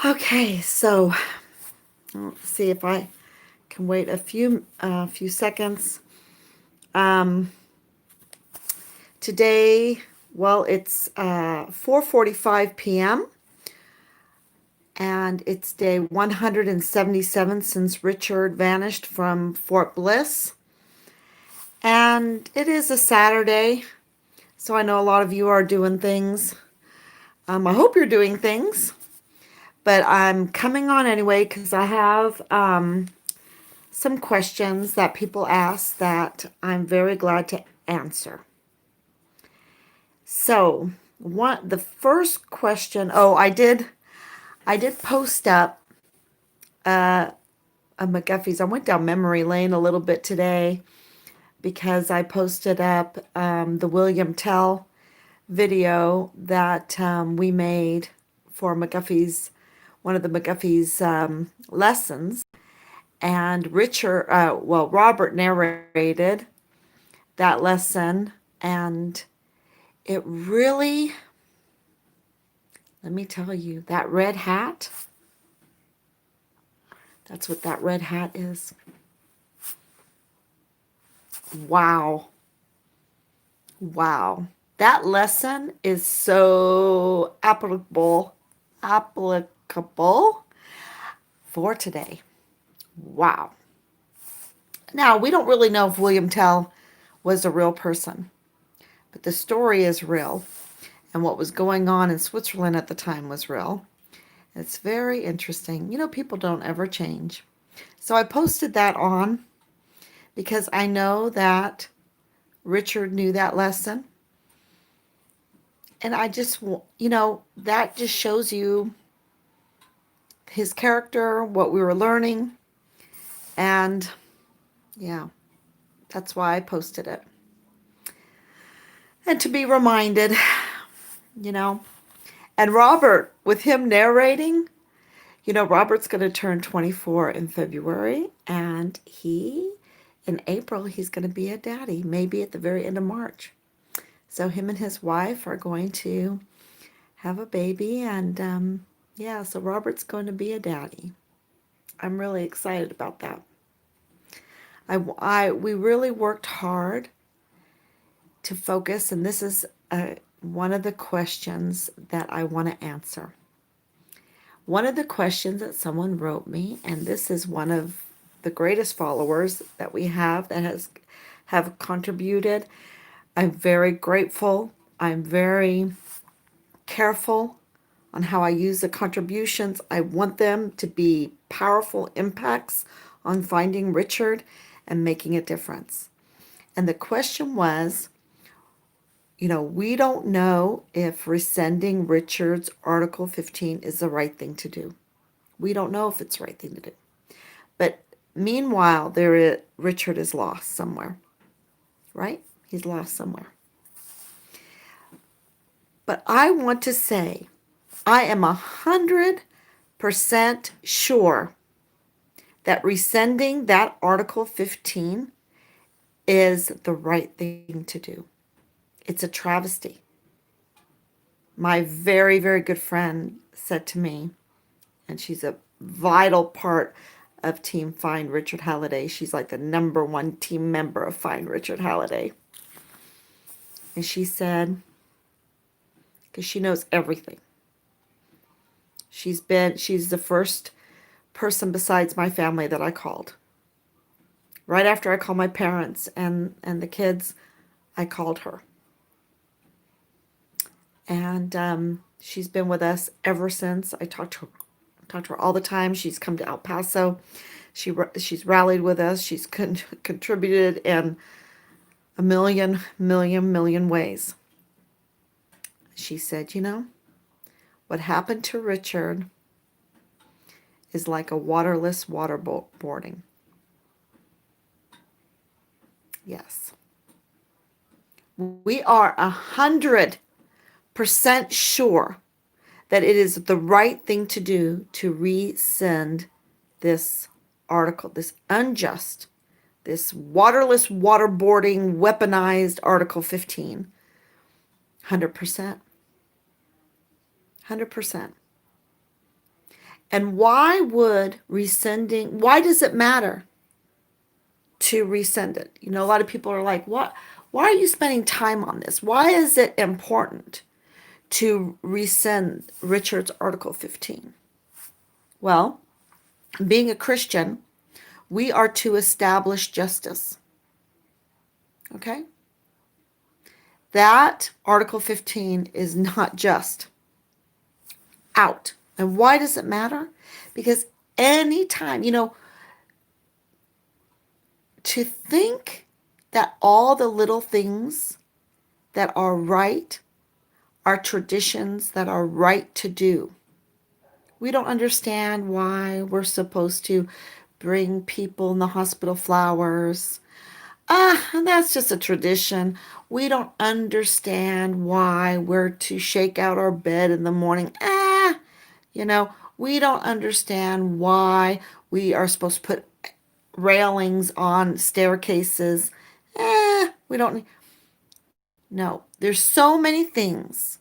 Okay, so let's see if I can wait a few seconds. Um, Today, well, it's 4:45 p.m. and it's day 177 since Richard vanished from Fort Bliss. And it is a Saturday, so I know a lot of you are doing things. I hope you're doing things, but I'm coming on anyway because I have some questions that people ask that I'm very glad to answer. So, the first question, I did post up uh, a McGuffey's. I went down memory lane a little bit today because I posted up the William Tell video that we made for McGuffey's, one of the McGuffey's lessons. And Robert narrated that lesson, and it really, let me tell you, that red hat, that's what that red hat is. Wow. Wow. That lesson is so applicable for today. Wow. Now, we don't really know if William Tell was a real person, but the story is real, and what was going on in Switzerland at the time was real. It's very interesting. People don't ever change. So I posted that on because I know that Richard knew that lesson. And I just, that just shows you his character, what we were learning. And yeah, that's why I posted it. And to be reminded, you know. And Robert, with him narrating, Robert's going to turn 24 in February. And in April, he's going to be a daddy, maybe at the very end of March. So him and his wife are going to have a baby. And yeah, so Robert's going to be a daddy. I'm really excited about that. We really worked hard to focus, and this is one of the questions that I want to answer. One of the questions that someone wrote me, and this is one of the greatest followers that we have that have contributed. I'm very grateful. I'm very careful on how I use the contributions. I want them to be powerful impacts on finding Richard and making a difference. And the question was, we don't know if rescinding Richard's Article 15 is the right thing to do. We don't know if it's the right thing to do. But meanwhile, Richard is lost somewhere, right? He's lost somewhere. But I want to say, I am 100% sure that rescinding that Article 15 is the right thing to do. It's a travesty. My very, very good friend said to me, and she's a vital part of Team Find Richard Halliday. She's like the number one team member of Find Richard Halliday. And she said, because she knows everything. She's the first person besides my family that I called. Right after I called my parents and the kids, I called her. And she's been with us ever since. I talk to her all the time. She's come to El Paso. She's rallied with us. She's contributed in a million ways. She said, what happened to Richard is like a waterless waterboarding. Yes. We are 100% sure that it is the right thing to do to rescind this article, this unjust, this waterless, waterboarding, weaponized Article 15. 100%. 100%. And why does it matter to rescind it? You know, a lot of people are like, what? Why are you spending time on this? Why is it important to rescind Richard's Article 15? Well, being a Christian, we are to establish justice. Okay? That Article 15 is not just out. And why does it matter? Because anytime, to think that all the little things that are right are traditions that are right to do. We don't understand why we're supposed to bring people in the hospital flowers. That's just a tradition. We don't understand why we're to shake out our bed in the morning. We don't understand why we are supposed to put railings on staircases. We don't. No, there's so many things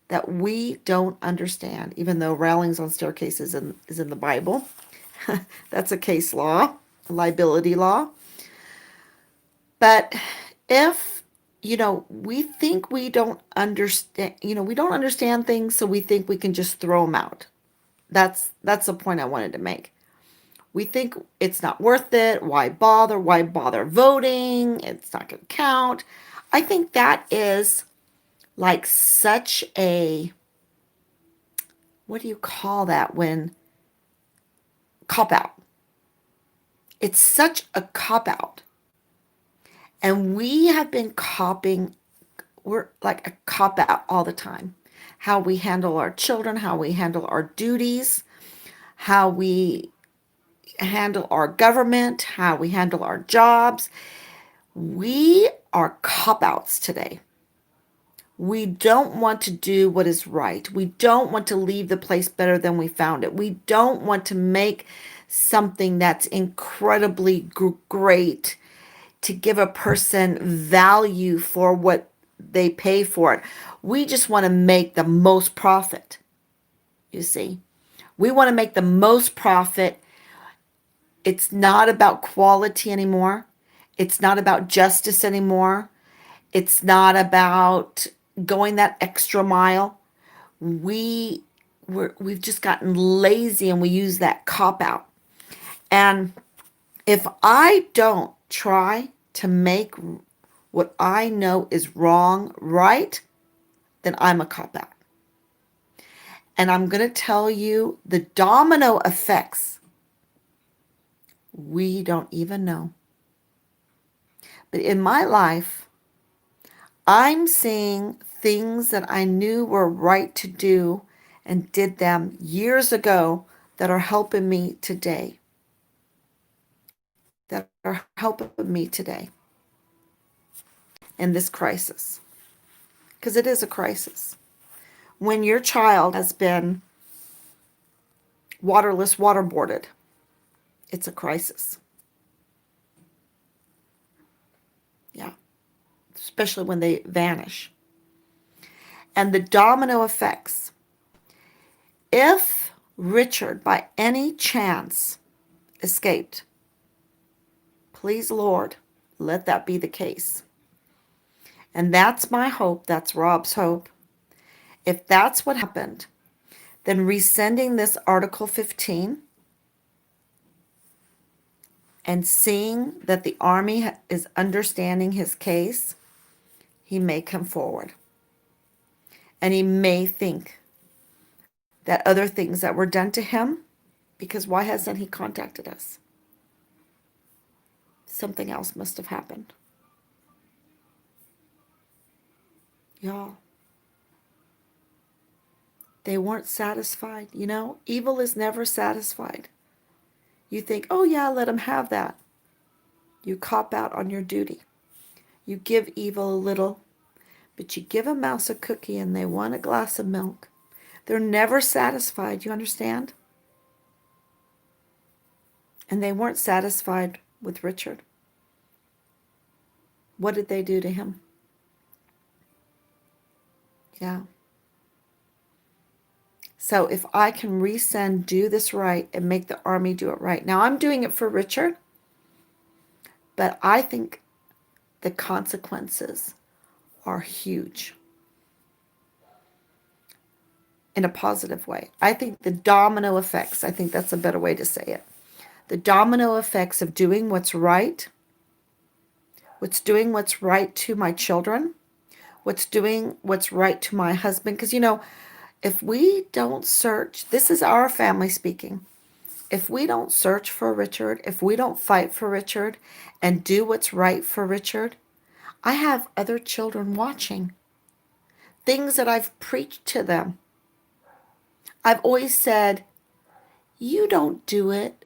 that we don't understand, even though railings on staircases is in the Bible. That's a case law, a liability law. But if, we think we don't understand, we don't understand things, so we think we can just throw them out. That's the point I wanted to make. We think it's not worth it. Why bother? Why bother voting? It's not going to count. I think that is like such a, what do you call that when, cop out. It's such a cop out. And we have been we're like a cop out all the time. How we handle our children, how we handle our duties, how we handle our government, how we handle our jobs. We are cop outs today. We don't want to do what is right. We don't want to leave the place better than we found it. We don't want to make something that's incredibly great to give a person value for what they pay for it. We just want to make the most profit. You see, we want to make the most profit. It's not about quality anymore. It's not about justice anymore. It's not about going that extra mile. We've just gotten lazy and we use that cop out. And if I don't try to make what I know is wrong right, then I'm a cop out. And I'm going to tell you the domino effects we don't even know. But in my life, I'm seeing things that I knew were right to do and did them years ago that are helping me today. That are helping me today in this crisis. Because it is a crisis. When your child has been waterboarded, it's a crisis. Yeah. Especially when they vanish. And the domino effects. If Richard, by any chance, escaped, please, Lord, let that be the case. And that's my hope. That's Rob's hope. If that's what happened, then rescinding this Article 15 and seeing that the Army is understanding his case, he may come forward. And he may think that other things that were done to him, because why hasn't he contacted us? Something else must have happened. Y'all, they weren't satisfied. Evil is never satisfied. You think, oh yeah, let him have that. You cop out on your duty. You give evil a little, but you give a mouse a cookie and they want a glass of milk. They're never satisfied, you understand? And they weren't satisfied with Richard. What did they do to him? Yeah. So if I can resend do this right and make the army do it right. Now I'm doing it for Richard, but I think the consequences are huge in a positive way. I think the domino effects, I think that's a better way to say it. The domino effects of doing what's right, doing what's right to my children, doing what's right to my husband. Because, if we don't search, this is our family speaking. If we don't search for Richard, if we don't fight for Richard and do what's right for Richard, I have other children watching. Things that I've preached to them. I've always said, you don't do it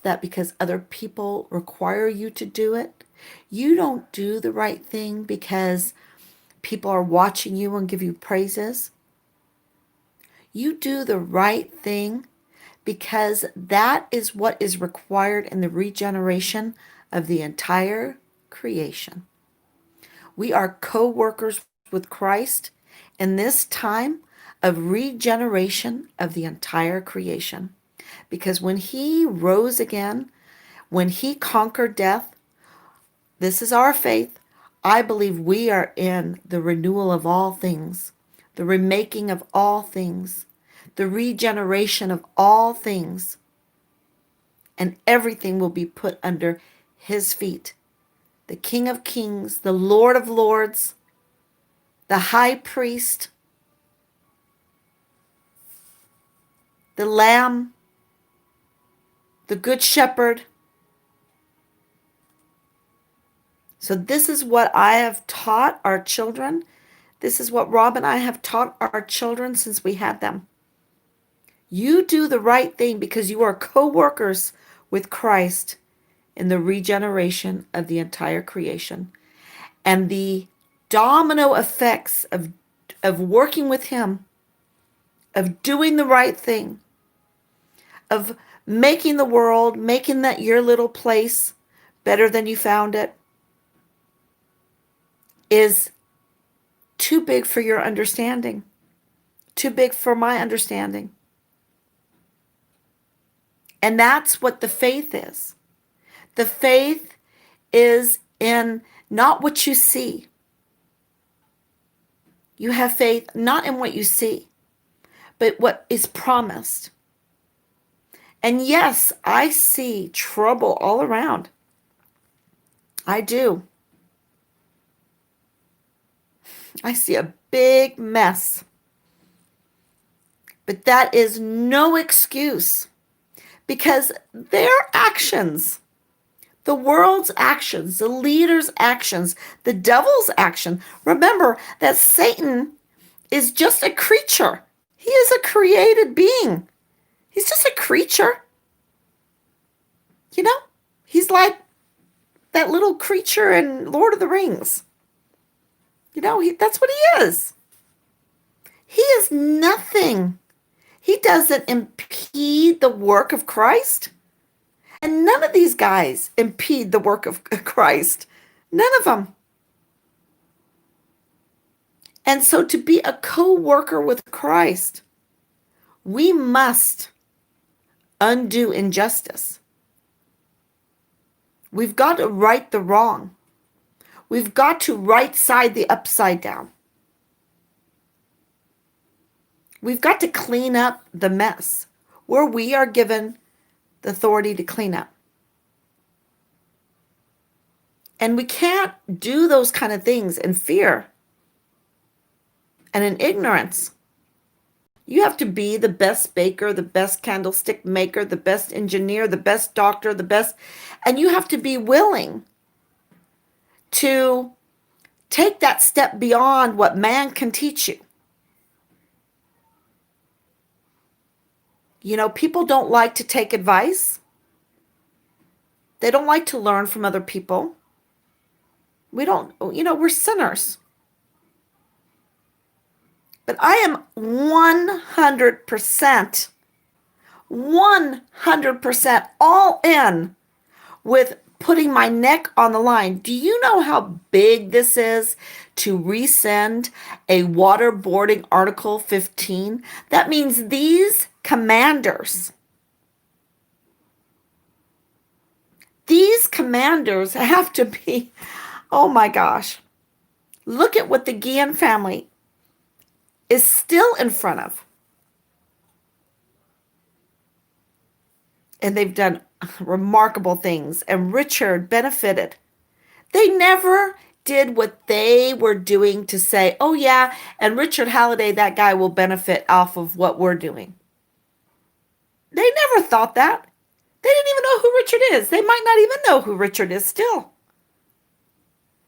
that because other people require you to do it. You don't do the right thing because people are watching you and give you praises. You do the right thing because that is what is required in the regeneration of the entire creation. We are co-workers with Christ in this time of regeneration of the entire creation. Because when he rose again, when he conquered death, this is our faith. I believe we are in the renewal of all things, the remaking of all things, the regeneration of all things, and everything will be put under his feet. The King of Kings, the Lord of Lords, the High Priest, the Lamb, the Good Shepherd. So this is what I have taught our children. This is what Rob and I have taught our children since we had them. You do the right thing because you are co-workers with Christ in the regeneration of the entire creation. And the domino effects of working with him, of doing the right thing, of making the world, making that your little place better than you found it, is too big for your understanding, too big for my understanding. And that's what the faith is. The faith is in not what you see. You have faith not in what you see, but what is promised. And yes, I see trouble all around. I do. I see a big mess. But that is no excuse, because their actions, the world's actions, the leaders' actions, the devil's action. Remember that Satan is just a creature. He is a created being. He's just a creature. He's like that little creature in Lord of the Rings. That's what he is. He is nothing. He doesn't impede the work of Christ. And none of these guys impede the work of Christ. None of them. And so to be a co-worker with Christ, we must undo injustice. We've got to right the wrong. We've got to right side the upside down. We've got to clean up the mess where we are given the authority to clean up. And we can't do those kind of things in fear and in ignorance. You have to be the best baker, the best candlestick maker, the best engineer, the best doctor, and you have to be willing to take that step beyond what man can teach you. People don't like to take advice. They don't like to learn from other people. We're sinners. But I am 100% all in with putting my neck on the line. Do you know how big this is to resend a waterboarding Article 15? That means these commanders have to be, oh my gosh. Look at what the Guillen family is still in front of. And they've done remarkable things. And Richard benefited. They never did what they were doing to say, oh yeah, and Richard Halliday, that guy will benefit off of what we're doing. They never thought that. They didn't even know who Richard is. They might not even know who Richard is still.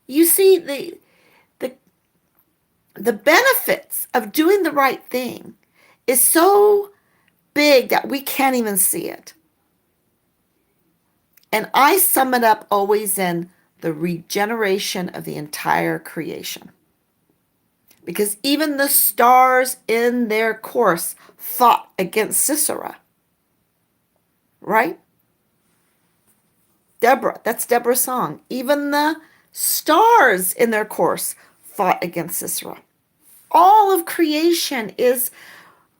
You see, the the benefits of doing the right thing is so big that we can't even see it. And I sum it up always in the regeneration of the entire creation. Because even the stars in their course fought against Sisera. Right? Deborah, that's Deborah's song. Even the stars in their course fought against Sisera. All of creation is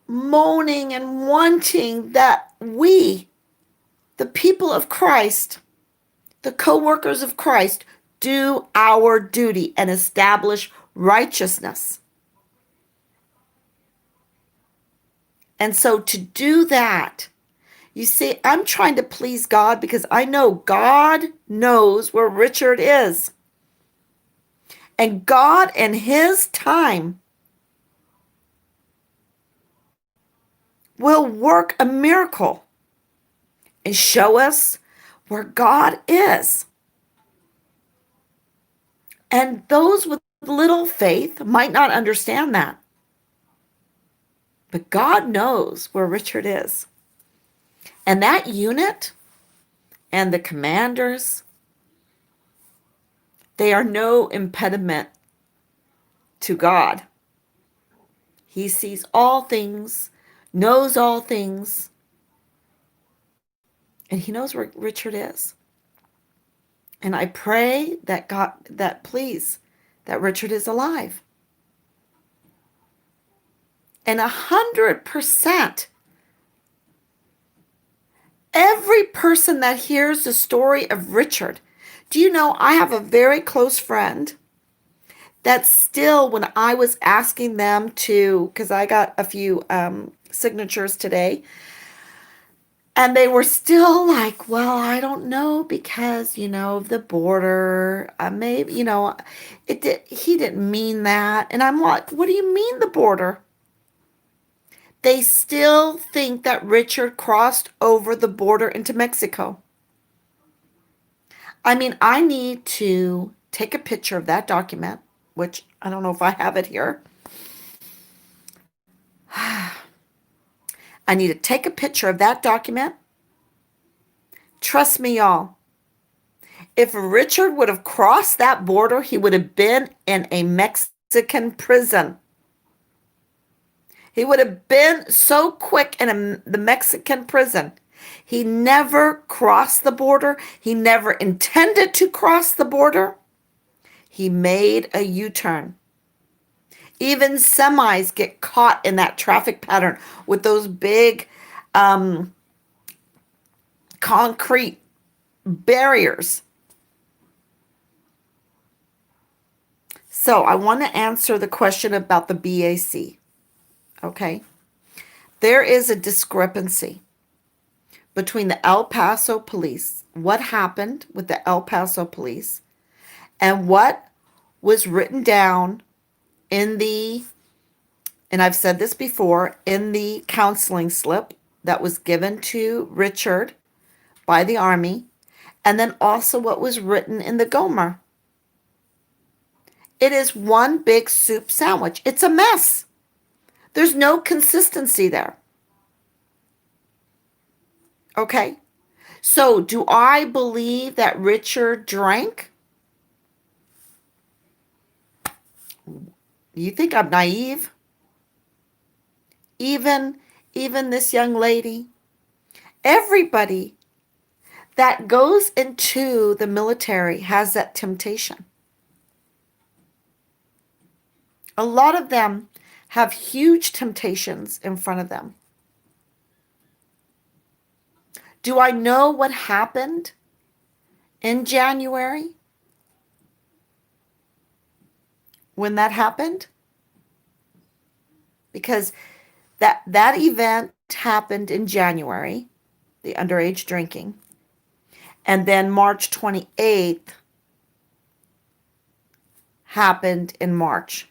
moaning and wanting that we, the people of Christ, the co-workers of Christ, do our duty and establish righteousness. And so to do that, you see, I'm trying to please God because I know God knows where Richard is. And God in his time will work a miracle and show us where God is. And those with little faith might not understand that. But God knows where Richard is. And that unit and the commanders, they are no impediment to God. He sees all things, knows all things, and he knows where Richard is. And I pray that God, that please, that Richard is alive. And 100%, every person that hears the story of Richard, do you know, I have a very close friend that still, when I was asking them to, because I got a few signatures today, and they were still like, well, I don't know because, of the border, maybe, he didn't mean that. And I'm like, what do you mean the border? They still think that Richard crossed over the border into Mexico. I mean, I need to take a picture of that document, which I don't know if I have it here. I need to take a picture of that document. Trust me, y'all. If Richard would have crossed that border, he would have been in a Mexican prison. He would have been so quick in the Mexican prison. He never crossed the border. He never intended to cross the border. He made a U-turn. Even semis get caught in that traffic pattern with those big concrete barriers. So I want to answer the question about the BAC. Okay. There is a discrepancy between the El Paso police, what happened with the El Paso police, and what was written down in and I've said this before, in the counseling slip that was given to Richard by the Army, and then also what was written in the Gomer. It is one big soup sandwich. It's a mess. There's no consistency there. Okay? So do I believe that Richard drank? You think I'm naive? Even this young lady, everybody that goes into the military has that temptation. A lot of them have huge temptations in front of them. Do I know what happened in January when that happened? Because that event happened in January, the underage drinking. And then March 28th happened in March.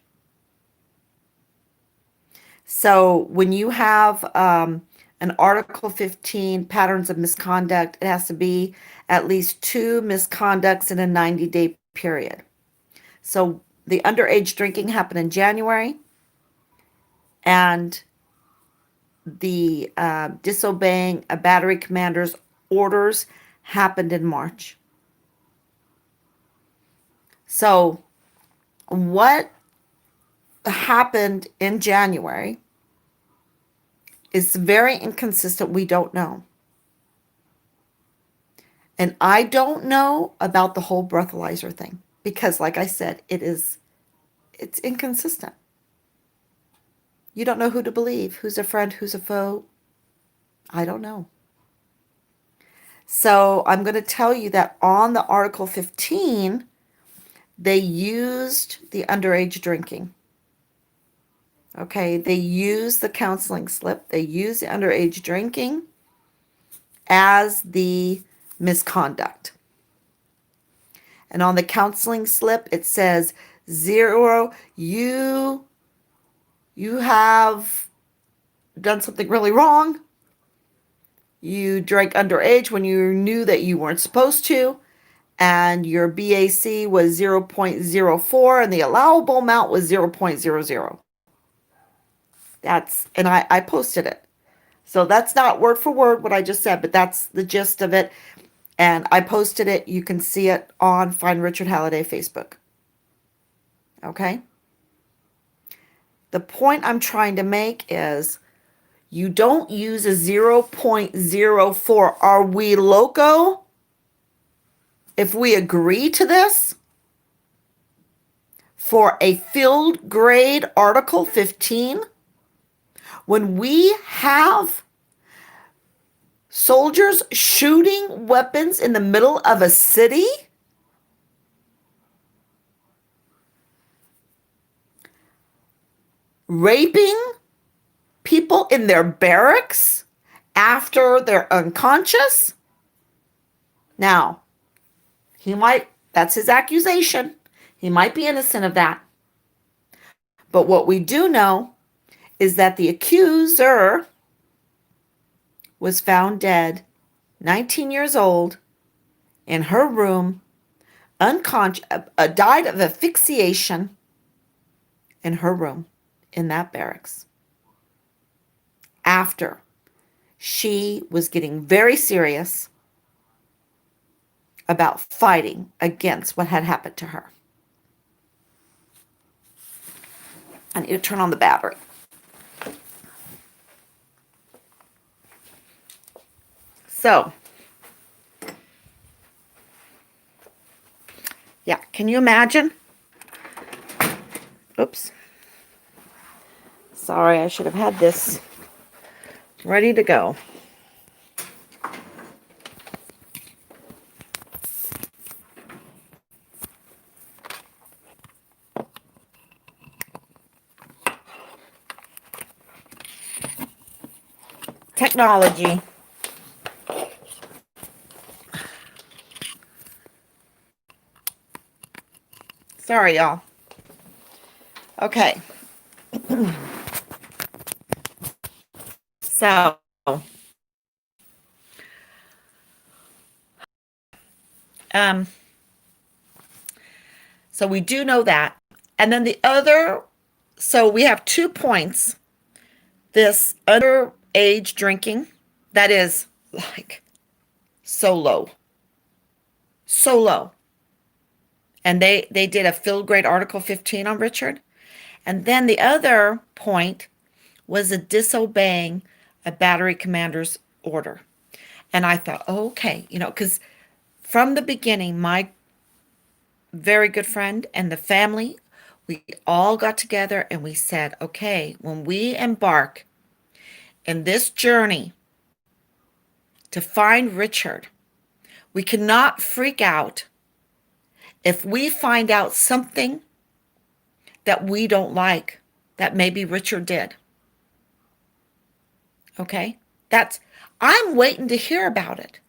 So when you have an Article 15 patterns of misconduct, it has to be at least 2 misconducts in a 90-day period. So the underage drinking happened in January, and the disobeying a battery commander's orders happened in March. So what happened in January is very inconsistent. We don't know. And I don't know about the whole breathalyzer thing because, like I said, it's inconsistent. You don't know who to believe, who's a friend, who's a foe. I don't know. So I'm going to tell you that on the Article 15, they used the underage drinking. Okay, they used the counseling slip. They used the underage drinking as the misconduct. And on the counseling slip, it says 0, you have done something really wrong. You drank underage when you knew that you weren't supposed to, and your BAC was 0.04 and the allowable amount was 0.00. And I posted it. So that's not word for word what I just said, but that's the gist of it. And I posted it. You can see it on Findrichardhalliday Facebook. Okay? The point I'm trying to make is you don't use a 0.04. Are we loco? If we agree to this for a field grade Article 15, when we have soldiers shooting weapons in the middle of a city, raping people in their barracks after they're unconscious. Now, that's his accusation. He might be innocent of that. But what we do know is that the accuser was found dead, 19 years old, in her room, unconscious, died of asphyxiation in her room in that barracks after she was getting very serious about fighting against what had happened to her. I need to turn on the battery. So, yeah, can you imagine? Oops. Sorry, I should have had this ready to go. Technology. Sorry, y'all. Okay. So, so we do know that. And then so we have 2 points. This underage drinking, that is like so low. So low. And they did a field grade Article 15 on Richard. And then the other point was a disobeying a battery commander's order. And I thought, oh, okay, because from the beginning, my very good friend and the family, we all got together and we said, okay, when we embark in this journey to find Richard, we cannot freak out if we find out something that we don't like that maybe Richard did. Okay? I'm waiting to hear about it.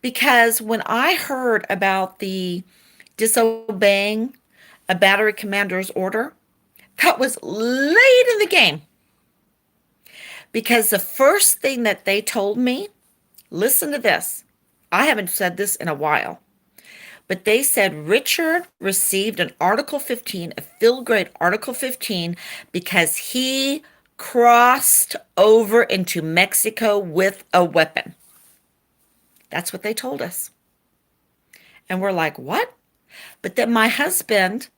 Because when I heard about the disobeying a battery commander's order, that was late in the game. Because the first thing that they told me, listen to this. I haven't said this in a while. But they said Richard received an Article 15, a field grade Article 15, because he crossed over into Mexico with a weapon. That's what they told us. And we're like, what? But then my husband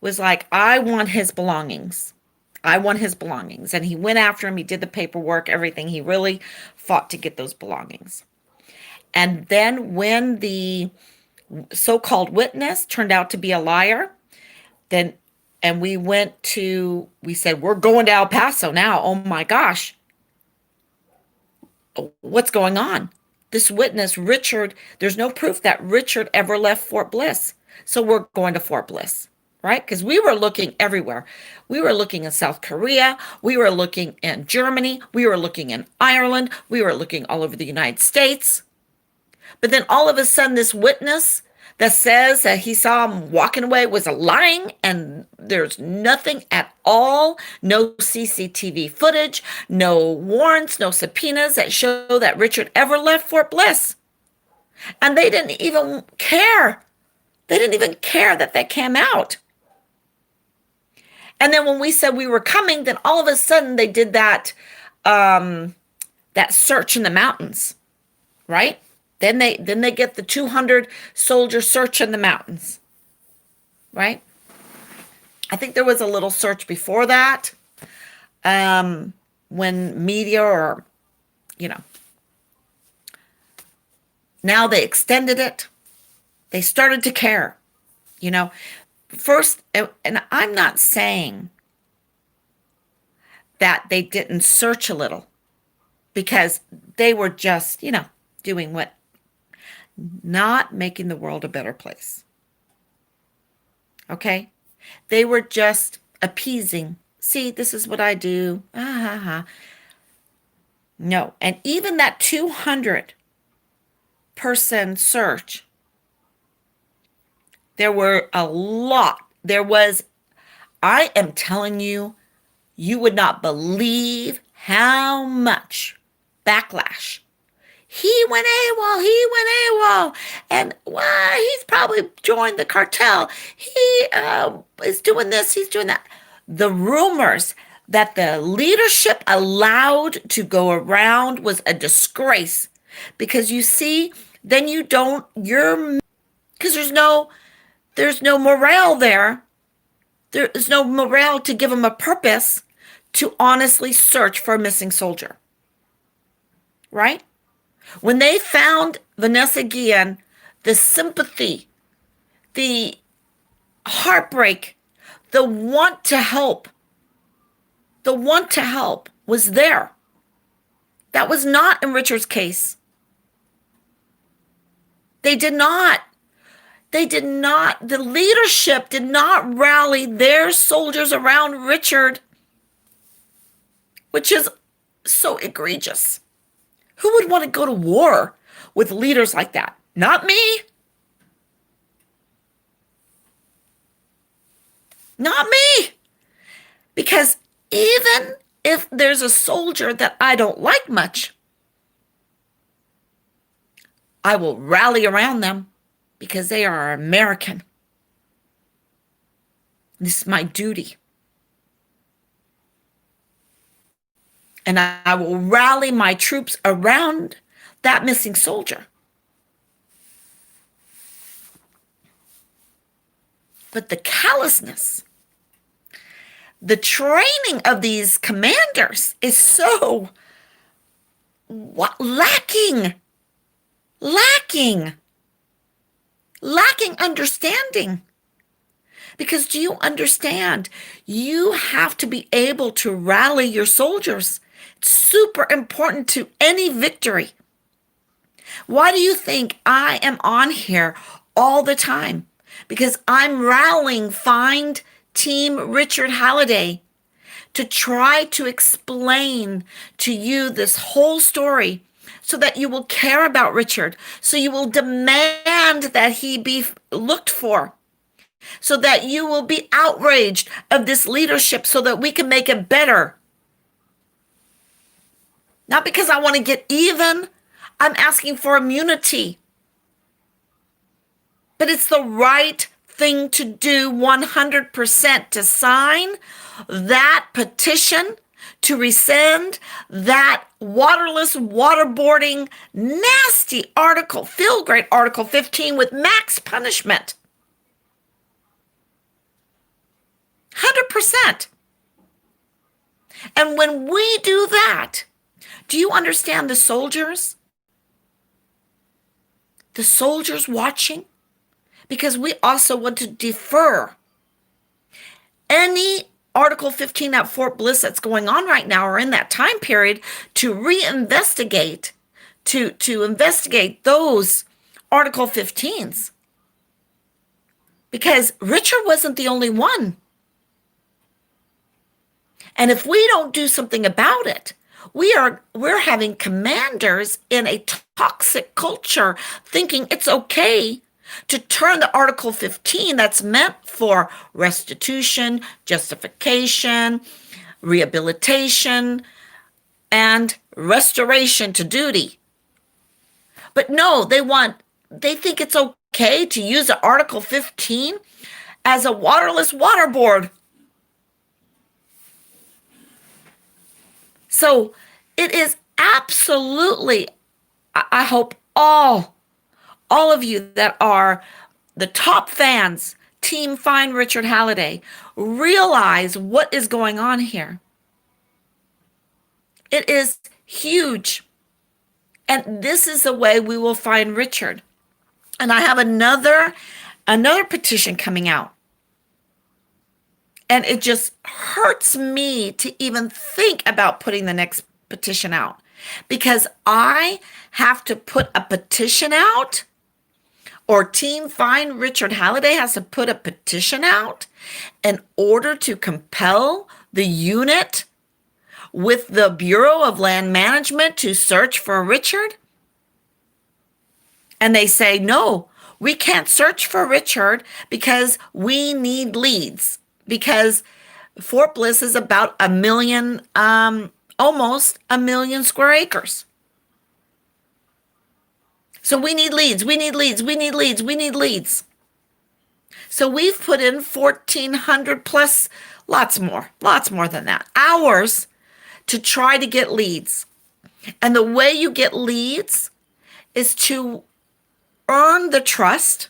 was like, I want his belongings. I want his belongings. And he went after him. He did the paperwork, everything. He really fought to get those belongings. And then when the so-called witness turned out to be a liar, and we said, we're going to El Paso now. Oh my gosh. What's going on? This witness, Richard, there's no proof that Richard ever left Fort Bliss. So we're going to Fort Bliss, right? Because we were looking everywhere. We were looking in South Korea. We were looking in Germany. We were looking in Ireland. We were looking all over the United States. But then all of a sudden, this witness that says that he saw him walking away was lying, and there's nothing at all, no CCTV footage, no warrants, no subpoenas that show that Richard ever left Fort Bliss. And they didn't even care. They didn't even care that that came out. And then when we said we were coming, then all of a sudden they did that search in the mountains, right? Then they get the 200 soldier search in the mountains, right? I think there was a little search before that, when media or, now they extended it. They started to care, First, and I'm not saying that they didn't search a little, because they were just, doing what, not making the world a better place. Okay? They were just appeasing. See, this is what I do. No. And even that 200 person search, there were a lot. I am telling you, you would not believe how much backlash. He went AWOL, and he's probably joined the cartel. He is doing this, he's doing that. The rumors that the leadership allowed to go around was a disgrace, because you see, then because there's no morale there. There is no morale to give them a purpose to honestly search for a missing soldier, right? When they found Vanessa Guillen, the sympathy, the heartbreak, the want to help was there. That was not in Richard's case. The leadership did not rally their soldiers around Richard, which is so egregious. Who would want to go to war with leaders like that? Not me. Not me. Because even if there's a soldier that I don't like much, I will rally around them, because they are American. This is my duty. And I will rally my troops around that missing soldier. But the callousness, the training of these commanders is so lacking. lacking understanding. Because do you understand? You have to be able to rally your soldiers. It's super important to any victory. Why do you think I am on here all the time? Because I'm rallying Find Team Richard to try to explain to you this whole story so that you will care about Richard, so you will demand that he be looked for, so that you will be outraged of this leadership so that we can make it better. Not because I want to get even. I'm asking for immunity. But it's the right thing to do 100%, to sign that petition to rescind that waterless, waterboarding, nasty article, field grade Article 15 with max punishment. 100%. And when we do that, do you understand the soldiers? The soldiers watching? Because we also want to defer any Article 15 at Fort Bliss that's going on right now or in that time period to reinvestigate, to investigate those Article 15s. Because Richard wasn't the only one. And if we don't do something about it, we're having commanders in a toxic culture thinking it's okay to turn the Article 15 that's meant for restitution, justification, rehabilitation, and restoration to duty. But no, they think it's okay to use the Article 15 as a waterless waterboard. So it is absolutely, I hope all of you that are the top fans, Team Find Richard realize what is going on here. It is huge. And this is the way we will find Richard. And I have another petition coming out. And it just hurts me to even think about putting the next petition out, because I have to put a petition out, or Team Find Richard Halliday has to put a petition out in order to compel the unit with the Bureau of Land Management to search for Richard. And they say, no, we can't search for Richard because we need leads. Because Fort Bliss is about 1 million, almost 1 million square acres. So we need leads, we need leads, we need leads, we need leads. So we've put in 1,400 plus, lots more than that, hours to try to get leads. And the way you get leads is to earn the trust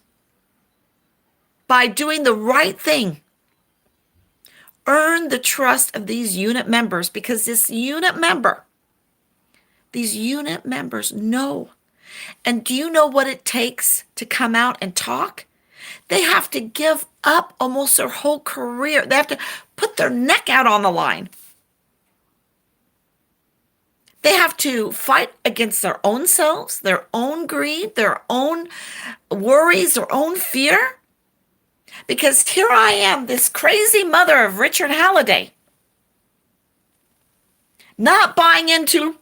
by doing the right thing. Earn the trust of these unit members, because these unit members know. And do you know what it takes to come out and talk? They have to give up almost their whole career. They have to put their neck out on the line. They have to fight against their own selves, their own greed, their own worries, their own fear. Because here I am, this crazy mother of Richard Halliday, not buying into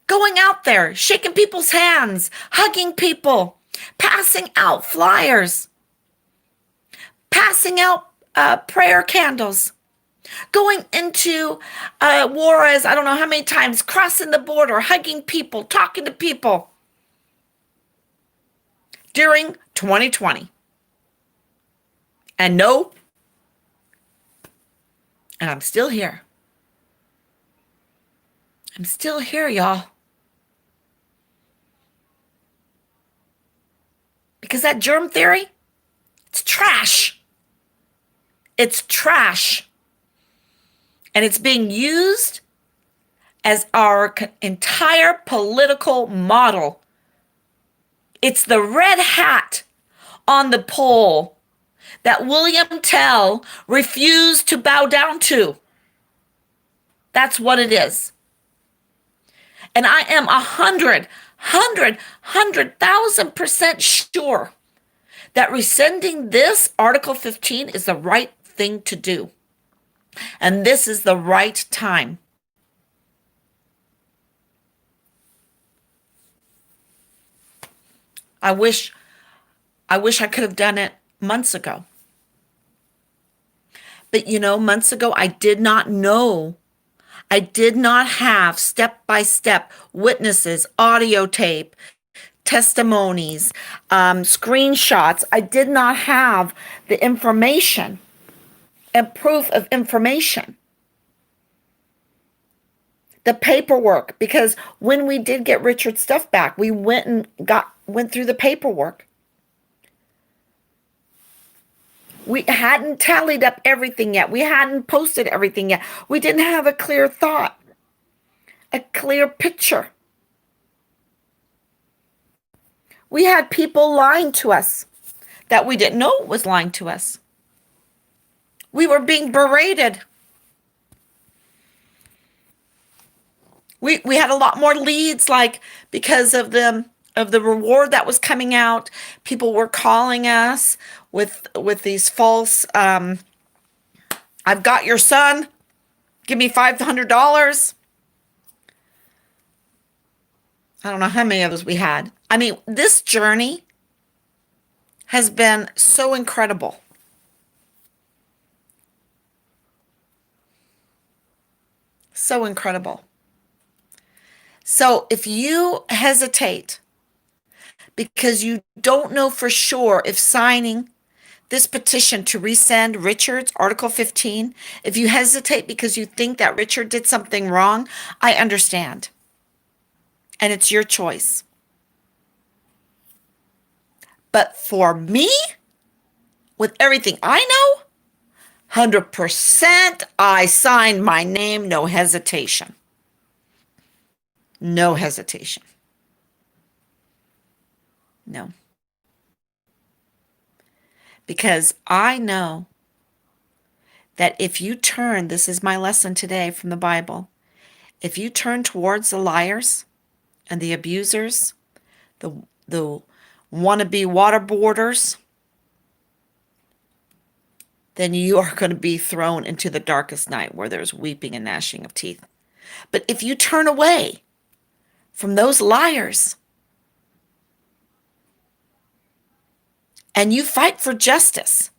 going out there, shaking people's hands, hugging people, passing out flyers, passing out prayer candles, going into Juarez, I don't know how many times, crossing the border, hugging people, talking to people. During 2020. And no, and I'm still here. I'm still here, y'all. Because that germ theory, it's trash. It's trash. And it's being used as our entire political model. It's the red hat on the pole that William Tell refused to bow down to. That's what it is. And I am 100,000% sure that rescinding this Article 15 is the right thing to do. And this is the right time. I wish I could have done it months ago. But months ago, I did not know. I did not have step-by-step witnesses, audio tape, testimonies, screenshots. I did not have the information and proof of information. The paperwork, because when we did get Richard's stuff back, we went through the paperwork. We hadn't tallied up everything yet. We hadn't posted everything yet. We didn't have a clear thought, a clear picture. We had people lying to us that we didn't know was lying to us. We were being berated. We had a lot more leads, like because of the reward that was coming out. People were calling us with these false, I've got your son, give me $500. I don't know how many of those we had. I mean, this journey has been so incredible. So incredible. So if you hesitate because you don't know for sure if signing this petition to rescind Richard's Article 15, if you hesitate because you think that Richard did something wrong, I understand. And it's your choice. But for me, with everything I know, 100% I signed my name, no hesitation. No hesitation. No. Because I know that if you turn, this is my lesson today from the Bible, if you turn towards the liars and the abusers, the wannabe waterboarders, then you are going to be thrown into the darkest night where there's weeping and gnashing of teeth. But if you turn away from those liars and you fight for justice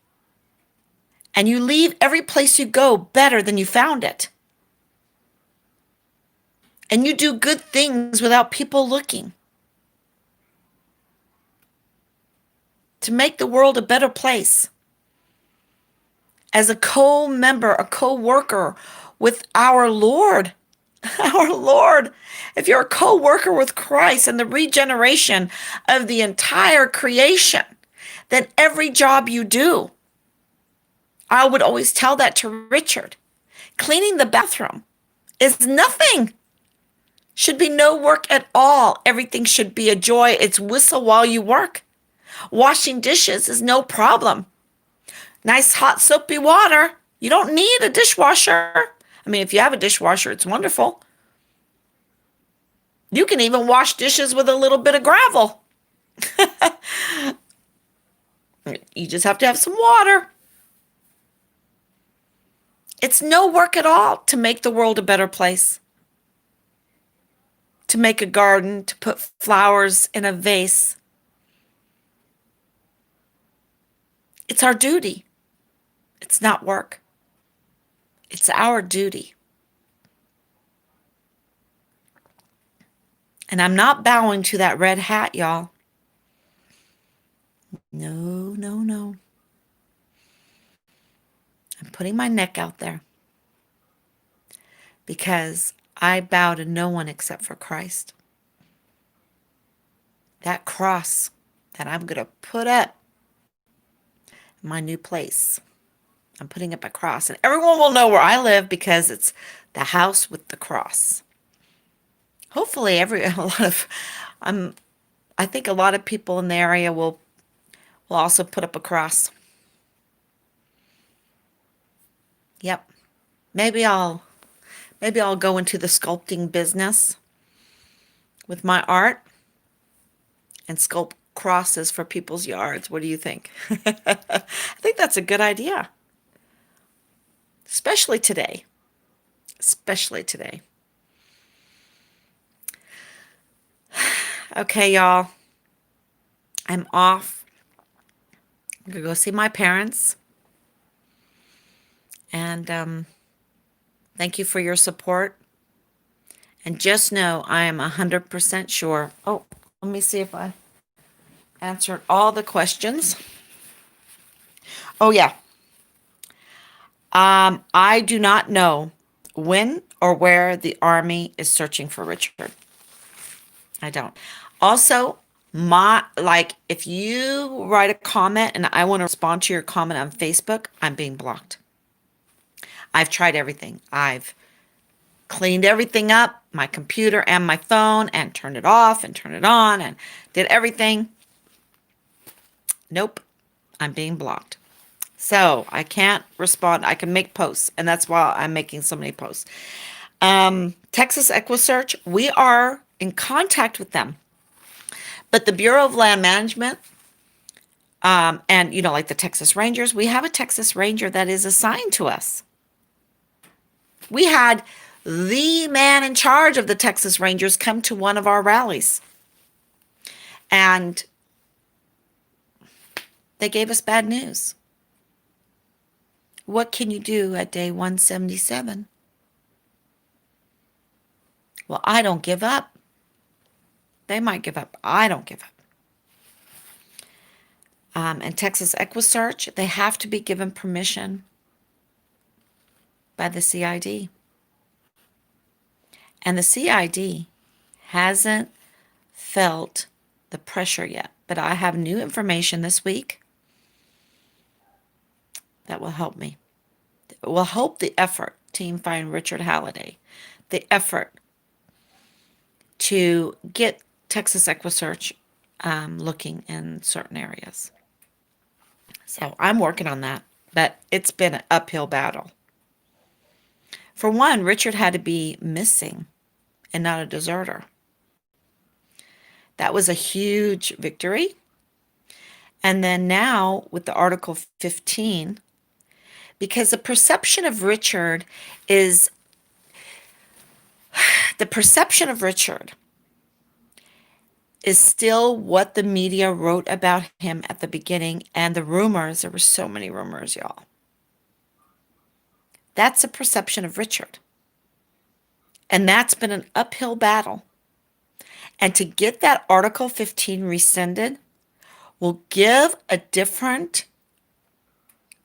and you leave every place you go better than you found it, and you do good things without people looking to make the world a better place, as a co-member, a co-worker with our Lord, our Lord. If you're a co-worker with Christ and the regeneration of the entire creation, then every job you do, I would always tell that to Richard, cleaning the bathroom is nothing. Should be no work at all. Everything should be a joy. It's whistle while you work. Washing dishes is no problem. Nice hot soapy water. You don't need a dishwasher. I mean, if you have a dishwasher, it's wonderful. You can even wash dishes with a little bit of gravel. You just have to have some water. It's no work at all to make the world a better place. To make a garden, to put flowers in a vase. It's our duty. It's not work. It's our duty. And I'm not bowing to that red hat, y'all. No, no, no. I'm putting my neck out there because I bow to no one except for Christ. That cross that I'm going to put up in my new place. I'm putting up a cross, and everyone will know where I live because it's the house with the cross. hopefully I think a lot of people in the area will also put up a cross. Yep. Maybe I'll maybe I'll go into the sculpting business with my art and sculpt crosses for people's yards. What do you think? I think that's a good idea, especially today. Especially today. Okay, y'all. I'm off. I'm going to go see my parents. And thank you for your support. And just know I am 100% sure. Oh, let me see if I answered all the questions. Oh, yeah. I do not know when or where the Army is searching for Richard. I don't. Also, if you write a comment and I want to respond to your comment on Facebook, I'm being blocked. I've tried everything. I've cleaned everything up, my computer and my phone, and turned it off and turned it on and did everything. Nope, I'm being blocked. So I can't respond. I can make posts, and that's why I'm making so many posts. Texas EquiSearch, we are in contact with them. But the Bureau of Land Management, and like the Texas Rangers, we have a Texas Ranger that is assigned to us. We had the man in charge of the Texas Rangers come to one of our rallies. And they gave us bad news. What can you do at day 177? Well, I don't give up. They might give up. I don't give up. And Texas EquiSearch, they have to be given permission by the CID. And the CID hasn't felt the pressure yet. But I have new information this week that will help me. It will help the effort, Team Findrichardhalliday, the effort to get Texas EquiSearch looking in certain areas. So I'm working on that, but it's been an uphill battle. For one, Richard had to be missing and not a deserter. That was a huge victory. And then now with the Article 15, because the perception of Richard is still what the media wrote about him at the beginning, and the rumors. There were so many rumors, y'all. That's a perception of Richard. And that's been an uphill battle. And to get that Article 15 rescinded will give a different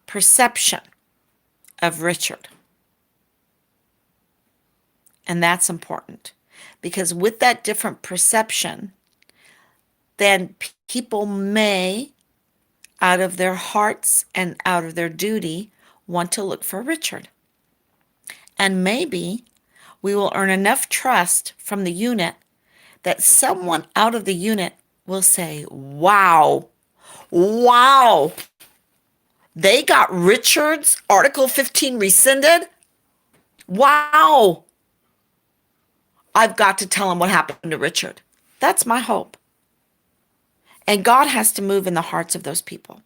perception of Richard. And that's important. Because with that different perception, then people may, out of their hearts and out of their duty, want to look for Richard. And maybe we will earn enough trust from the unit that someone out of the unit will say, wow, they got Richard's Article 15 rescinded? Wow. I've got to tell him what happened to Richard. That's my hope. And God has to move in the hearts of those people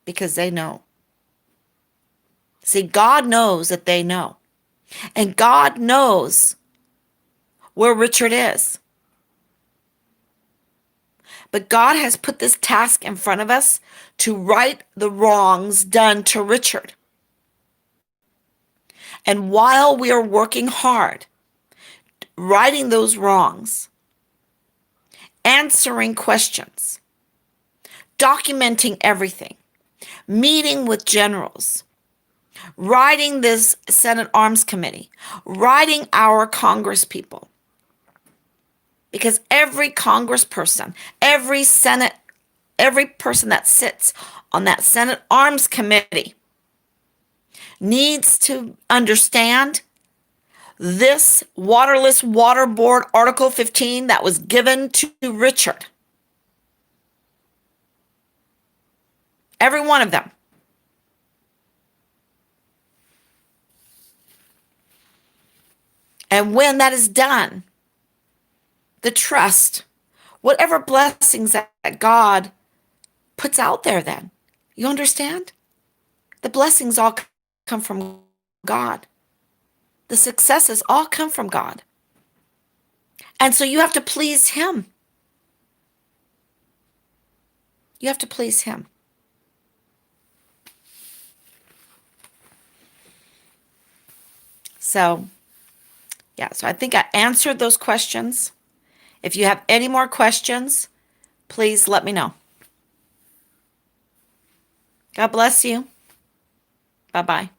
because they know. See, God knows that they know. And God knows where Richard is. But God has put this task in front of us to right the wrongs done to Richard. And while we are working hard, righting those wrongs, answering questions, documenting everything, meeting with generals, writing this Senate Arms Committee, writing our Congress people. Because every congressperson, every person that sits on that Senate Arms Committee needs to understand this waterless waterboard Article 15 that was given to Richard. Every one of them. And when that is done, the trust, whatever blessings that God puts out there then, you understand? The blessings all come from God. The successes all come from God. And so you have to please Him. You have to please Him. So, yeah, so I think I answered those questions. If you have any more questions, please let me know. God bless you. Bye-bye.